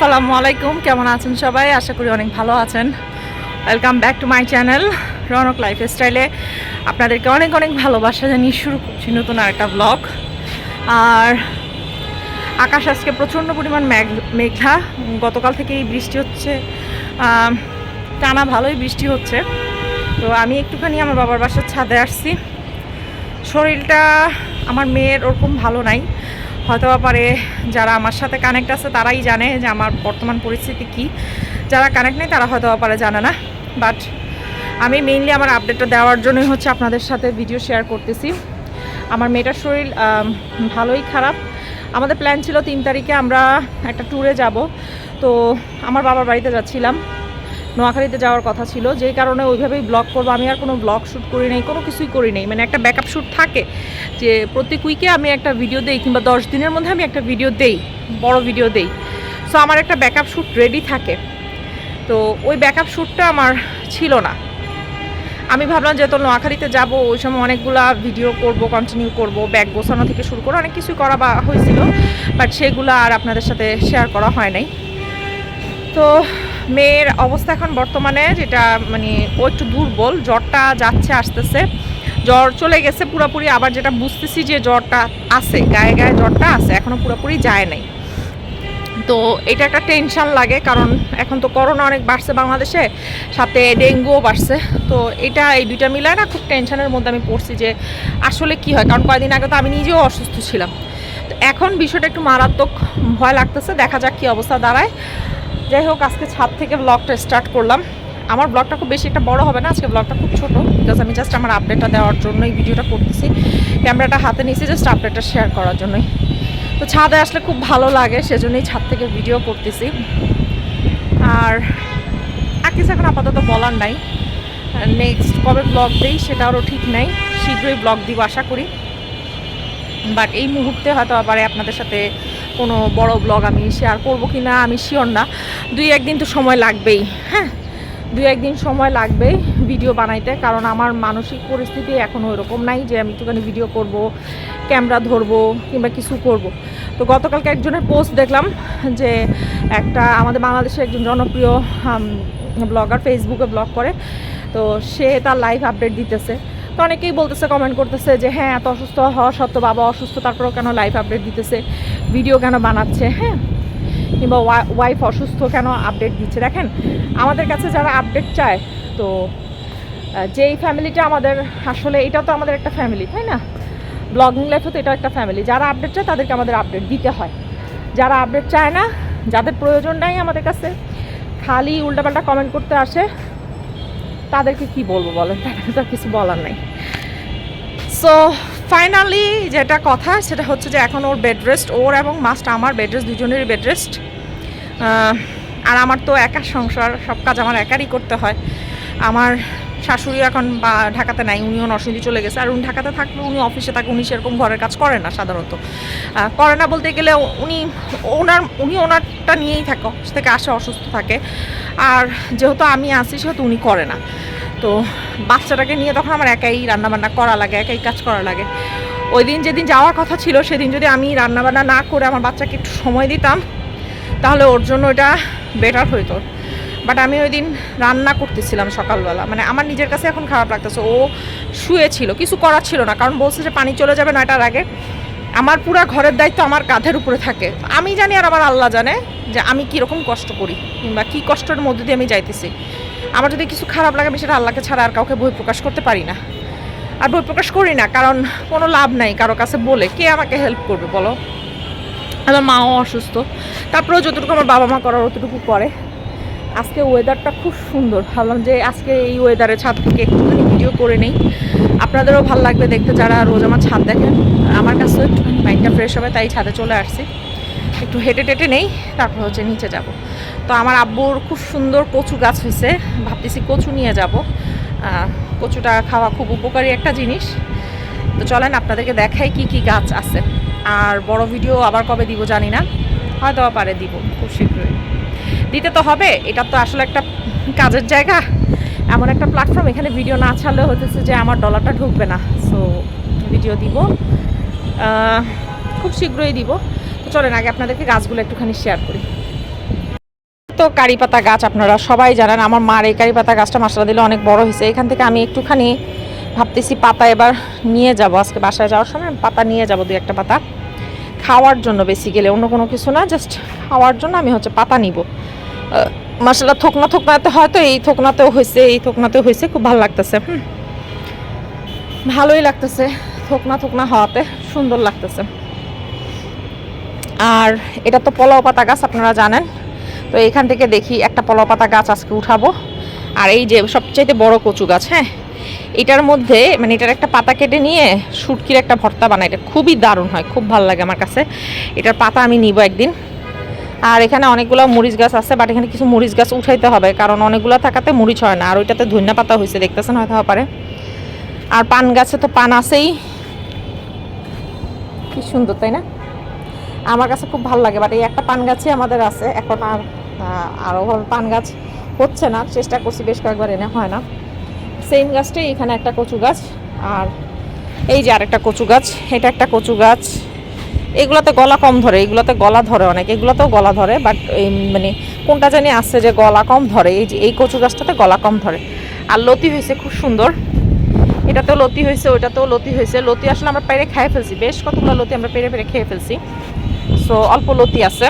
আসসালামু আলাইকুম, কেমন আছেন সবাই? আশা করি অনেক ভালো আছেন। Welcome back to my channel Rounak লাইফস্টাইলে। আপনাদেরকে অনেক অনেক ভালোবাসা জানিয়ে শুরু করছি নতুন আরেকটা ব্লগ। আর আকাশ আজকে প্রচণ্ড পরিমাণ মেঘলা। গতকাল থেকেই বৃষ্টি হচ্ছে, টানা ভালোই বৃষ্টি হচ্ছে। তো আমি একটুখানি আমার বাবার বাসার ছাদে আসছি। শরীরটা আমার মেয়ের ওরকম ভালো নাই, হয়তো পারে যারা আমার সাথে কানেক্ট আছে তারাই জানে যে আমার বর্তমান পরিস্থিতি কি, যারা কানেক্ট নেই তারা হয়তো পারে জানে না। বাট আমি মেইনলি আমার আপডেটটা দেওয়ার জন্যই হচ্ছে আপনাদের সাথে ভিডিও শেয়ার করতেছি। আমার মেয়েটার শরীর ভালোই খারাপ। আমাদের প্ল্যান ছিল 3 তারিখে আমরা একটা ট্যুরে যাব। তো আমার বাবার বাড়িতে যাচ্ছিলাম, নোয়াখালীতে যাওয়ার কথা ছিল, যেই কারণে ওইভাবেই ব্লগ করবো। আমি আর কোনো ব্লগ শ্যুট করি নাই, কোনো কিছুই করি নাই। মানে একটা ব্যাকআপ শ্যুট থাকে যে প্রত্যেক উইকে আমি একটা ভিডিও দেই, কিংবা 10 দিনের মধ্যে আমি একটা ভিডিও দেই, বড় ভিডিও দেই। সো আমার একটা ব্যাকআপ শ্যুট রেডি থাকে। তো ওই ব্যাকআপ শ্যুটটা আমার ছিল না। আমি ভাবলাম যেহেতু নোয়াখালীতে যাব, ওই সময় অনেকগুলা ভিডিও করব, কন্টিনিউ করব, ব্যাগ গোছানো থেকে শুরু করে অনেক কিছুই করা হয়েছিল, বাট সেগুলো আর আপনাদের সাথে শেয়ার করা হয় নাই। তো মেয়ের অবস্থা এখন বর্তমানে যেটা, মানে ও একটু দুর্বল, জ্বরটা যাচ্ছে আসতেছে, জ্বর চলে গেছে পুরোপুরি, আবার যেটা বুঝতেছি যে জ্বরটা আছে, গায়ে গায়ে জ্বরটা আছে, এখনও পুরোপুরি যায় নাই। তো এটা একটা টেনশন লাগে, কারণ এখন তো করোনা অনেক বাড়ছে বাংলাদেশে, সাথে ডেঙ্গুও বাড়ছে। তো এই দুইটা মিলায় না খুব টেনশনের মধ্যে আমি পড়ছি যে আসলে কি হয়, কারণ কয়েকদিন আগে তো আমি নিজেও অসুস্থ ছিলাম। তো এখন বিষয়টা একটু মারাত্মক ভয় লাগতেছে, দেখা যাক কী অবস্থা দাঁড়ায়। যাই হোক, আজকে ছাদ থেকে ব্লগটা স্টার্ট করলাম। আমার ব্লগটা খুব বেশি একটা বড় হবে না, আজকে ব্লগটা খুব ছোট, বিকজ আমি জাস্ট আমার আপডেটটা দেওয়ার জন্যই ভিডিওটা করতেছি। ক্যামেরাটা হাতে নিয়েছি জাস্ট আপডেটটা শেয়ার করার জন্যই। তো ছাদে আসলে খুব ভালো লাগে, সেজন্যই ছাদ থেকে ভিডিও করতেছি। আর কিছু এখন আপাতত বলার নাই, নেক্সট কবে ব্লগ দিই সেটারও ঠিক নাই, শীঘ্রই ব্লগ দিব আশা করি। বাট এই মুহূর্তে হয়তো আবার আপনাদের সাথে কোনো বড় ব্লগ আমি শেয়ার করবো কি না আমি শিওর না। 2-1 দিন তো সময় লাগবেই, হ্যাঁ 2-1 দিন সময় লাগবেই ভিডিও বানাইতে, কারণ আমার মানসিক পরিস্থিতি এখন ওই রকম নাই যে আমি একটুখানি ভিডিও করব, ক্যামেরা ধরবো কিংবা কিছু করব। তো গতকালকে একজনের পোস্ট দেখলাম যে একটা আমাদের বাংলাদেশের একজন জনপ্রিয় ব্লগার, ফেসবুকে ব্লগ করে, তো সে তার লাইভ আপডেট দিতেছে। তো অনেকেই বলতেছে, কমেন্ট করতেছে যে হ্যাঁ এত অসুস্থ হওয়া সত্ত্বেও বাবা অসুস্থ, তারপরেও কেন লাইভ আপডেট দিতেছে, ভিডিও কেন বানাচ্ছে, হ্যাঁ কিংবা ওয়াইফ অসুস্থ কেন আপডেট দিচ্ছে। দেখেন, আমাদের কাছে যারা আপডেট চায়, তো যেই ফ্যামিলিটা আমাদের, আসলে এটা তো আমাদের একটা ফ্যামিলি, তাই না? ব্লগিং লাইফে তো এটা একটা ফ্যামিলি। যারা আপডেট চায় তাদেরকে আমাদের আপডেট দিতে হয়। যারা আপডেট চায় না, যাদের প্রয়োজন নাই আমাদের কাছে, খালি উল্টাপাল্টা কমেন্ট করতে আসে, তাদেরকে কি বলবো বলেন, তাদেরকে তো কিছু বলার নাই। সো ফাইনালি যেটা কথা সেটা হচ্ছে যে এখন ওর বেড রেস্ট, ওর এবং মাস্ট আমার বেড রেস্ট, দুজনেরই বেড রেস্ট। আর আমার তো একা সংসার, সব কাজ আমার একারই করতে হয়। আমার শাশুড়ি এখন ঢাকাতে নাই, উনিও নরসিংদী চলে গেছে। আর উনি ঢাকাতে থাকলে উনি অফিসে থাকে, উনি সেরকম ঘরের কাজ করে না সাধারণত। করে না বলতে গেলে উনি ওনারটা নিয়েই থাকে, অফিস থেকে আসে অসুস্থ থাকে। আর যেহেতু আমি আসি সেহেতু উনি করে না। তো বাচ্চাটাকে নিয়ে তখন আমার একাই রান্নাবান্না করা লাগে, একাই কাজ করা লাগে। ওই দিন যেদিন যাওয়ার কথা ছিল সেদিন যদি আমি রান্নাবান্না না করে আমার বাচ্চাকে একটু সময় দিতাম, তাহলে ওর জন্য এটা বেটার হইতো। বাট আমি ওই দিন রান্না করতেছিলাম সকালবেলা, মানে আমার নিজের কাছে এখন খারাপ লাগতেছে। ও শুয়েছিল, কিছু করার ছিল না, কারণ বলছে যে পানি চলে যাবে 9টার আগে। আমার পুরা ঘরের দায়িত্ব আমার কাঁধের উপরে থাকে। আমি জানি আর আমার আল্লাহ জানে যে আমি কীরকম কষ্ট করি, কিংবা কী কষ্টের মধ্যে দিয়ে আমি যাইতেছি। আমার যদি কিছু খারাপ লাগে, আমি সেটা আল্লাহকে ছাড়া আর কাউকে বই প্রকাশ করতে পারি না। আর বই প্রকাশ করি না, কারণ কোনো লাভ নাই কারো কাছে বলে, কে আমাকে হেল্প করবে বলো? আমার মাও অসুস্থ, তারপরেও যতটুকু আমার বাবা মা করার অতটুকু করে। আজকে ওয়েদারটা খুব সুন্দর, ভাবলাম যে আজকে এই ওয়েদারে ছাদ থেকে একটুখানি ভিডিও করে নেই, আপনাদেরও ভালো লাগবে দেখতে যারা রোজ আমার ছাদ দেখেন। আমার কাছেও একটুখানি মাইন্ডটা ফ্রেশ হবে, তাই ছাদে চলে আসছি। একটু হেঁটে টেটে নেই, তারপর হচ্ছে নিচে যাব। তো আমার আব্বুর খুব সুন্দর কচু গাছ হয়েছে, ভাবতেছি কচু নিয়ে যাব। কচুটা খাওয়া খুব উপকারী একটা জিনিস। তো চলেন আপনাদেরকে দেখাই কি কি গাছ আছে। আর বড় ভিডিও আবার কবে দিব জানি না, হয়তো পারে দিব খুব শীঘ্রই। দিতে তো হবে, এটা তো আসলে একটা কাজের জায়গা, এমন একটা প্ল্যাটফর্ম, এখানে ভিডিও না ছাড়লে হতেছে যে আমার ডলারটা ঢুকবে না। সো ভিডিও দিব, খুব শীঘ্রই দিব। তো চলেন আগে আপনাদেরকে গাছগুলো একটুখানি শেয়ার করি। তো কারি পাতা গাছ আপনারা সবাই জানেন, আমার মার এই কারি পাতা গাছটা মাশাআল্লাহ দিলে অনেক বড় হয়েছে। এখান থেকে আমি একটুখানি ভাবতেছি পাতা এবার নিয়ে যাব, আজকে বাসায় যাওয়ার সময় পাতা নিয়ে যাব, 2-1টা পাতা খাওয়ার জন্য, বেসিক্যালি অন্য কোনো কিছু না, জাস্ট খাওয়ার জন্য আমি হচ্ছে পাতা নিব। মাশাআল্লাহ থোকনাতে হয়তো এই থোকনাতেও হয়েছে, খুব ভালো লাগতেছে। ভালোই লাগতেছে, থোকনা হওয়াতে সুন্দর লাগতেছে। আর এটা তো পলাও পাতা গাছ আপনারা জানেন, তো এখান থেকে দেখি একটা পলাও পাতা গাছ আজকে উঠাবো। আর এই যে সবচাইতে বড় কচু গাছ, হ্যাঁ, এটার মধ্যে মানে এটার একটা পাতা কেটে নিয়ে শুটকির একটা ভর্তা বানাই, এটা খুবই দারুণ হয়, খুব ভালো লাগে আমার কাছে। এটার পাতা আমি নিব একদিন। আর এখানে অনেকগুলো মরিচ গাছ আছে, বাট এখানে কিছু মরিচ গাছ উঠাইতে হবে, কারণ অনেকগুলো থাকাতে মরিচ হয় না। আর ওইটাতে ধনিয়া পাতা হয়েছে, দেখতেছেন হয়তো পারে। আর পান গাছে তো পান আছেই, কি সুন্দর তাই না? আমার কাছে খুব ভালো লাগে। বাট এই একটা পান গাছই আমাদের আছে, এখন আর আরও পান গাছ হচ্ছে না, চেষ্টা করছি বেশ কয়েকবার, এনে হয় না। সেম গাছটাই এখানে একটা কচু গাছ, আর এই যে আরেকটা কচু গাছ, এটা একটা কচু গাছ। এগুলোতে গলা কম ধরে, এগুলোতে গলা ধরে অনেক, এগুলোতেও গলা ধরে, বাট মানে কোনটা জানি আছে যে গলা কম ধরে। এই যে এই কচু গাছটাতে গলা কম ধরে। আর লতি হয়েছে খুব সুন্দর, এটাতেও লতি হয়েছে, ওইটাতেও লতি হয়েছে। লতি আসলে আমরা পেরে খেয়ে ফেলছি, বেশ কতগুলো লতি আমরা পেরে খেয়ে ফেলছি। সো অল্প লতি আছে।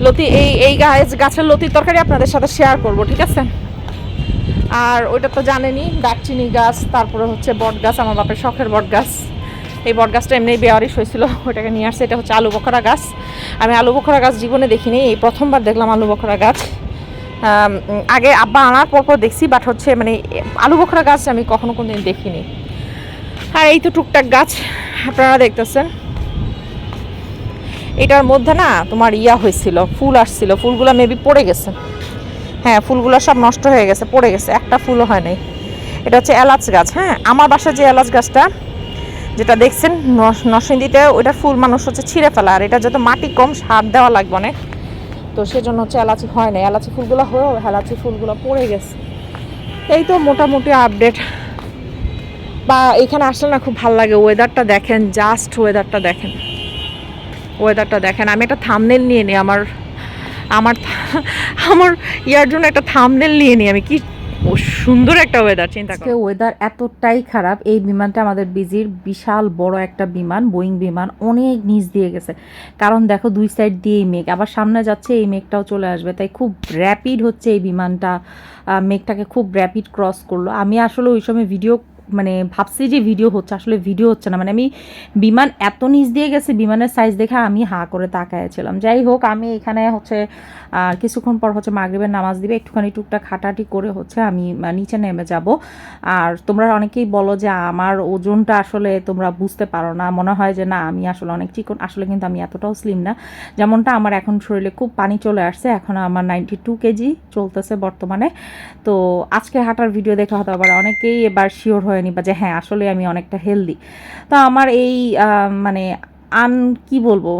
লতি এই গাছের লতির তরকারি আপনাদের সাথে শেয়ার করব, ঠিক আছে? আর ওইটা তো জানেনই, দারচিনি গাছ, তারপরে হচ্ছে বট গাছ, আমার বাপের শখের বট গাছ। এই বট গাছটা এমনি বেয়ারিশ হয়েছিল, ওইটাকে নিয়ে আসছে। এটা হচ্ছে আলু বখরা গাছ। আমি আলু বখরা গাছ জীবনে দেখিনি, এই প্রথমবার দেখলাম আলু বখরা গাছ। আগে আব্বা আনার পর দেখছি, বাট হচ্ছে মানে আলু বখরা গাছ আমি কখনো কোনোদিন দেখিনি। আর এই তো টুকটাক গাছ আপনারা দেখতেছেন। এটার মধ্যে না তোমার হয়েছিল, ফুল আসছিল, ফুলগুলো মেবি পড়ে গেছে। হ্যাঁ, ফুলগুলো সব নষ্ট হয়ে গেছে, পড়ে গেছে, একটা ফুলও হয় নাই। এটা হচ্ছে এলাচ গাছ। হ্যাঁ, আমার বাসায় যে এলাচ গাছটা যেটা দেখছেন নরসিংদীতে, ওইটার ফুল মানুষ হচ্ছে ছিঁড়ে ফেলা। আর এটা যেহেতু মাটি কম, সার দেওয়া লাগবে অনেক, তো সেজন্য হচ্ছে এলাচি হয় না। এলাচি ফুলগুলো হয়েও এলাচি ফুলগুলো পড়ে গেছে। এই তো মোটামুটি আপডেট। বা এখানে আসলে না খুব ভালো লাগে, ওয়েদারটা দেখেন, জাস্ট ওয়েদারটা দেখেন। আমি একটা থাম্বনেল নিয়ে নিই আমার ইয়ার জন্য, একটা থাম্বনেল নিয়ে নিই আমি। কি সুন্দর একটা ওয়েদার, চিন্তা করো। ওয়েদার এতটাই খারাপ, এই বিমানটা আমাদের বিজির বিশাল বড় একটা বিমান, বোয়িং বিমান, অনেক নিচ দিয়ে গেছে। কারণ দেখো 2 সাইড দিয়েই মেঘ, আবার সামনে যাচ্ছে, এই মেঘটাও চলে আসবে, তাই খুব র্যাপিড হচ্ছে এই বিমানটা, মেঘটাকে খুব র্যাপিড ক্রস করলো। আমি আসলে ওই সময় ভিডিও মানে ভাবছি যে ভিডিও হচ্ছে, আসলে ভিডিও হচ্ছে না। মানে আমি বিমান এত নিচ দিয়ে গেছে, বিমানের সাইজ দেখে আমি হাঁ করে তাকাইছিলাম। যাই হোক, আমি এখানে হচ্ছে কিছুক্ষণ পর হচ্ছে মাগরিবের নামাজ দিবে, একটুখানি টুকটাক হাঁটাহাঁটি করে হচ্ছে আমি নিচে নেমে যাব। আর তোমরা অনেকেই বলো যে আমার ওজনটা আসলে তোমরা বুঝতে পারো না, মনে হয় যে না আমি আসলে অনেক চিকন, আসলে কিন্তু আমি এতটাও স্লিম না। যেমনটা আমার এখন শরীরে খুব পানি চলে আসছে, এখন আমার 92 কেজি চলতেছে বর্তমানে। তো আজকে হাঁটার ভিডিও দেখে হয়তো আবার অনেকেই এবার শিওর হয়ে নিবা যে হ্যাঁ আসলে আমি অনেকটা হেলদি। তো আমার এই মানে কি বলবো,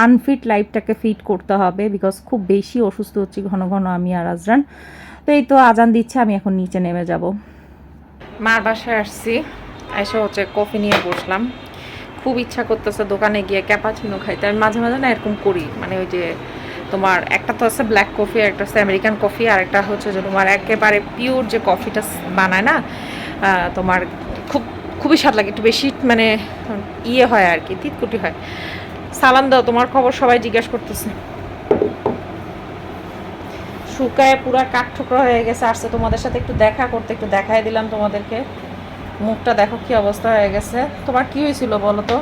আনফিট লাইফটাকে ফিট করতে হবে, বিকজ খুব বেশি অসুস্থ হচ্ছি ঘন ঘন আমি আর আজরান। তো এই তো আজান দিচ্ছে, আমি এখন নিচে নেমে যাব। মার বাসায় আসছি, এসে হচ্ছে কফি নিয়ে বসলাম। খুব ইচ্ছা করতেছে দোকানে গিয়ে ক্যাপাচিনো খাইতে। আমি মাঝে মাঝে না এরকম করি, মানে ওই যে তোমার একটা তো আছে ব্ল্যাক কফি, একটা হচ্ছে আমেরিকান কফি, আর একটা হচ্ছে যে তোমার একেবারে পিওর যে কফিটা বানায় না, তোমার খুবই স্বাদ লাগে, একটু বেশি মানে হয় আর কি, তিতকুটি হয়। সালাম দাও, তোমার খবর সবাই জিজ্ঞাসা করতেছে। শুকায় পুরা কাঠঠোকরা হয়ে গেছে, আসছে তোমাদের সাথে একটু দেখা করতে, একটু দেখাই দিলাম তোমাদেরকে। মুখটা দেখো কি অবস্থা হয়ে গেছে। তোমার কি হয়েছিল বলো তো?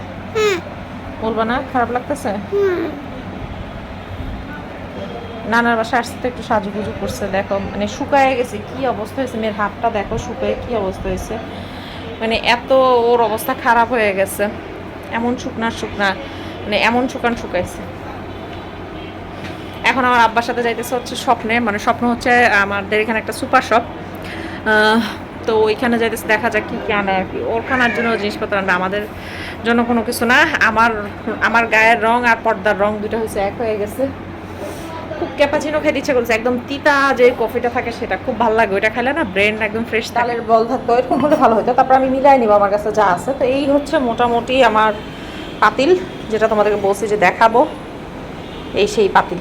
বলবা না? খারাপ লাগতেছে? নানার বাসায় আসতে তো একটু সাজুগুজু করছে, দেখো মানে শুকায় গেছে, কি অবস্থা হয়েছে। মেয়ের হাতটা দেখো শুকায় কি অবস্থা হয়েছে, মানে এত ওর অবস্থা খারাপ হয়ে গেছে। এমন শুকনা মানে এমন শুকাইছে। এখন আমার আব্বার সাথে যাইতেছে হচ্ছে স্বপ্নে, মানে স্বপ্ন হচ্ছে আমাদের এখানে একটা সুপার শপ, তো ওইখানে যাইতেছে, দেখা যাক কি কি আনে আর কি। ওর খানার জন্য জিনিসপত্র আনবে, আমাদের জন্য কোনো কিছু না। আমার গায়ের রং আর পর্দার রং দুটো হয়েছে এক হয়ে গেছে। খুব ক্যাপাচিনো খেতে ইচ্ছে করছে, একদম তিতা যে কফিটা থাকে সেটা খুব ভালো লাগে, ওইটা খেলে না ব্রেন একদম ফ্রেশ। তালের বল থাকতো, এরকম হলে ভালো হতো। তারপর আমি মিলাই নিব আমার কাছে যা আছে। তো এই হচ্ছে মোটামুটি আমার পাতিল, যেটা তোমাদেরকে বলছি যে দেখাবো, এই সেই পাতিল।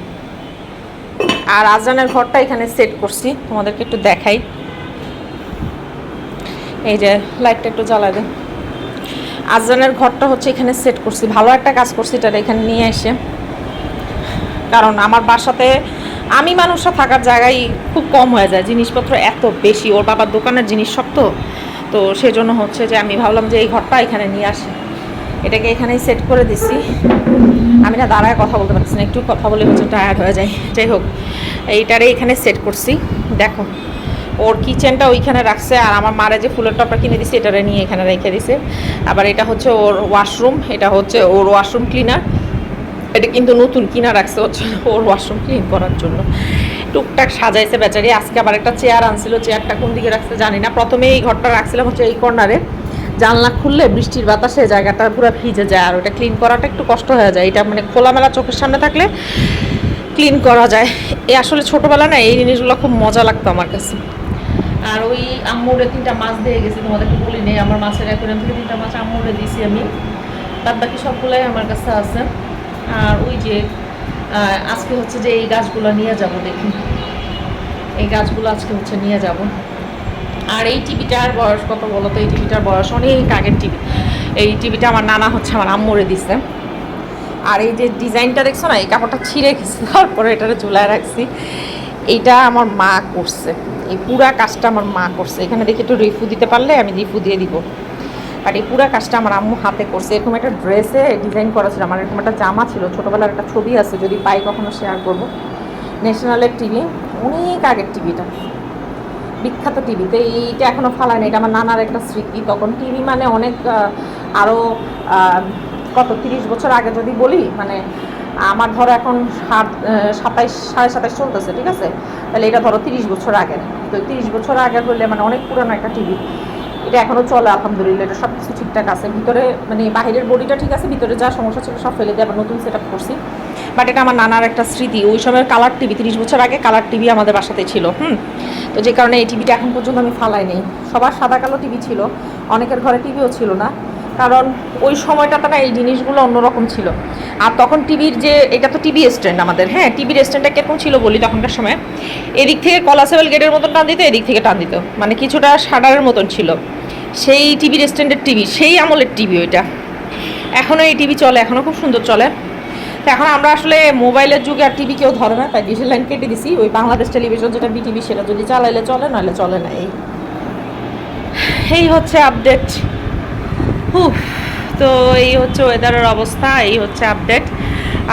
আর আজরানের ঘরটা এখানে সেট করছি, তোমাদেরকে একটু দেখাই। এই যে লাইটটা একটু জ্বালা দেয়। আজরানের ঘরটা হচ্ছে এখানে সেট করছি, ভালো একটা কাজ করছি এটা এখানে নিয়ে এসে। কারণ আমার বাসাতে আমি মানুষরা থাকার জায়গায় খুব কম হয়ে যায়, জিনিসপত্র এত বেশি, ওর বাবার দোকানের জিনিস সব তো সেজন্য হচ্ছে যে আমি ভাবলাম যে এই ঘরটা এখানে নিয়ে আসি, এটাকে এখানেই সেট করে দিছি। আমি না দাঁড়ায় কথা বলতে পারছি না, একটু কথা বলে হচ্ছে টায়ার্ড হয়ে যায়। যাই হোক, এইটারে এখানে সেট করছি। দেখো ওর কিচেনটা ওইখানে রাখছে, আর আমার মারে যে ফুলের টপটা কিনে দিছে এটারে নিয়ে এখানে রেখে দিছে। আবার এটা হচ্ছে ওর ওয়াশরুম, এটা হচ্ছে ওর ওয়াশরুম ক্লিনার। এটা কিন্তু নতুন কিনা রাখছে হচ্ছে ওর ওয়াশরুম ক্লিন করার জন্য। টুকটাক সাজাইছে বেচারি। আজকে আবার একটা চেয়ার আনছিল, চেয়ারটা কোন দিকে রাখছে জানি না। প্রথমে এই ঘরটা রাখছিলাম হচ্ছে এই কর্নারে, জানলা খুললে বৃষ্টির বাতাসে জায়গাটা পুরো ভিজে যায়, আর ওটা ক্লিন করাটা একটু কষ্ট হয়ে যায়। এটা মানে খোলামেলা চোখের সামনে থাকলে ক্লিন করা যায়। এই আসলে ছোটোবেলা না এই জিনিসগুলো খুব মজা লাগতো আমার কাছে। আর ওই আম্মুরে 3টা মাছ দিয়ে গেছি, তোমাদেরকে বলি নেই, আমার মাছের অ্যাকোয়ারিয়াম থেকে 3টা মাছ আম্মুরে দিয়েছি আমি, তার বাকি সবগুলাই আমার কাছে আছে। আর ওই যে আজকে হচ্ছে যে এই গাছগুলো নিয়ে যাব, দেখি এই গাছগুলো আজকে হচ্ছে নিয়ে যাব। আর এই টিভিটার বয়স কত বলো তো? এই টিভিটার বয়স অনেক আগের টিভি। এই টিভিটা আমার নানা হচ্ছে আমার আম্মুরে দিছে। আর এই যে ডিজাইনটা দেখছো না, এই কাপড়টা ছিঁড়ে গেছে, তারপরে এটারে ঝুলায় রাখছি। এইটা আমার মা করছে, এই পুরা কাজটা আমার মা করছে। এখানে দেখি একটু রিফু দিতে পারলে আমি রিফু দিয়ে দিব। আর এই পুরা কাজটা আমার আম্মু হাতে করছে। এরকম একটা ড্রেসে ডিজাইন করা ছিল, আমার এরকম একটা জামা ছিল, ছোটোবেলার একটা ছবি আছে, যদি পাই কখনো শেয়ার করবো। ন্যাশনালের টিভি, অনেক আগের টিভিটা, বিখ্যাত টিভিতে। এইটা এখনও ফালায় না, এটা আমার নানার একটা স্মৃতি। তখন টিভি মানে অনেক আরও কত 30 বছর আগে যদি বলি, মানে আমার ধরো এখন 27 27.5 চলতেছে, ঠিক আছে, তাহলে এটা ধরো 30 বছর আগের। তো 30 বছর আগের হলে মানে অনেক পুরানো একটা টিভি। এটা এখনও চলে আলহামদুলিল্লাহ, এটা সব কিছু ঠিকঠাক আছে। ভিতরে মানে বাহিরের বডিটা ঠিক আছে, ভিতরে যা সমস্যা ছিল সব ফেলে দিয়ে আবার নতুন সেট আপ করছি। বাট এটা আমার নানার একটা স্মৃতি, ওই সময়ের কালার টিভি, 30 বছর আগে কালার টিভি আমাদের বাসাতে ছিল। তো যে কারণে এই টিভিটা এখন পর্যন্ত আমি ফালাই নেই। সবার সাদা কালো টিভি ছিল, অনেকের ঘরে টিভিও ছিল না, কারণ ওই সময়টাতে না এই জিনিসগুলো অন্যরকম ছিল। আর তখন টিভির যে, এটা তো টিভি স্ট্যান্ড আমাদের, হ্যাঁ, টিভির স্ট্যান্ডটা কিরকম ছিল বলি তখনকার সময়। এদিক থেকে কলাসেবল গেটের মতন টান দিত, এদিক থেকে টান দিত, মানে কিছুটা শাটারের মতন ছিল। সেই টিভির স্ট্যান্ডের টিভি, সেই আমলের টিভি ওইটা। এখনও এই টিভি চলে, এখনও খুব সুন্দর চলে। তো এখন আমরা আসলে মোবাইলের যুগে আর টিভি কেউ ধরে না, তাই ডিশের লাইন কেটে দিছি। ওই বাংলাদেশ টেলিভিশন যেটা বিটিভি, সেটা যদি চালাইলে চলে, নাহলে চলে না। এই হচ্ছে আপডেট। তো এই হচ্ছে ওয়েদারের অবস্থা, এই হচ্ছে আপডেট।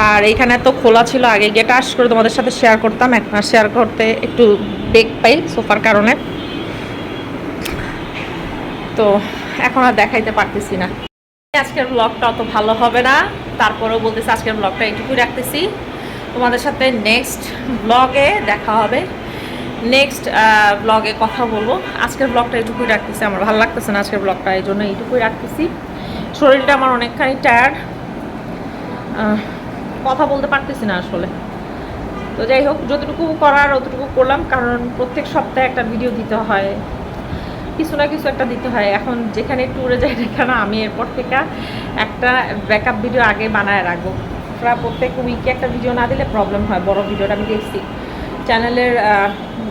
আর এইখানে তো খোলা ছিল আগে, গেট আস করে তোমাদের সাথে শেয়ার করতাম, এখন আর শেয়ার করতে একটু বেগ পাই সোফার কারণে, তো এখন আর দেখাইতে পারতেছি না। আজকের ব্লগটা অত ভালো হবে না, তারপরেও বলতেছি আজকের ব্লগটা এইটুকুই রাখতেছি। তোমাদের সাথে নেক্সট ব্লগে দেখা হবে, নেক্সট ব্লগে কথা বলবো। আজকের ব্লগটা এইটুকুই রাখতেছি, আমার ভালো লাগতেছে না আজকের ব্লগটা, এই জন্য এইটুকুই রাখতেছি। শরীরটা আমার অনেকখানি টায়ার্ড, কথা বলতে পারতেছি না আসলে। তো যাই হোক, যতটুকু করার অতটুকু করলাম, কারণ প্রত্যেক সপ্তাহে একটা ভিডিও দিতে হয়, কিছু না কিছু একটা দিতে হয়। এখন যেখানে ট্যুরে যাই না, আমি এরপর থেকে একটা ব্যাকআপ ভিডিও আগে বানায় রাখবো। প্রায় প্রত্যেক উইকে একটা ভিডিও না দিলে প্রবলেম হয়। বড় ভিডিওটা আমি দেখছি চ্যানেলের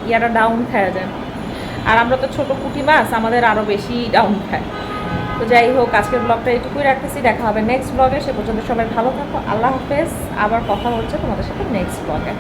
ইয়ারা ডাউন খাওয়া যায়, আর আমরা তো ছোটো পুঁটি মাছ, আমাদের আরও বেশি ডাউন খায়। তো যাই হোক, আজকের ব্লগটা এইটুকুই রাখতেছি, দেখা হবে নেক্সট ব্লগে। সে পর্যন্ত সবাই ভালো থাকো, আল্লাহ হাফেজ। আবার কথা হচ্ছে তোমাদের সাথে নেক্সট ব্লগে।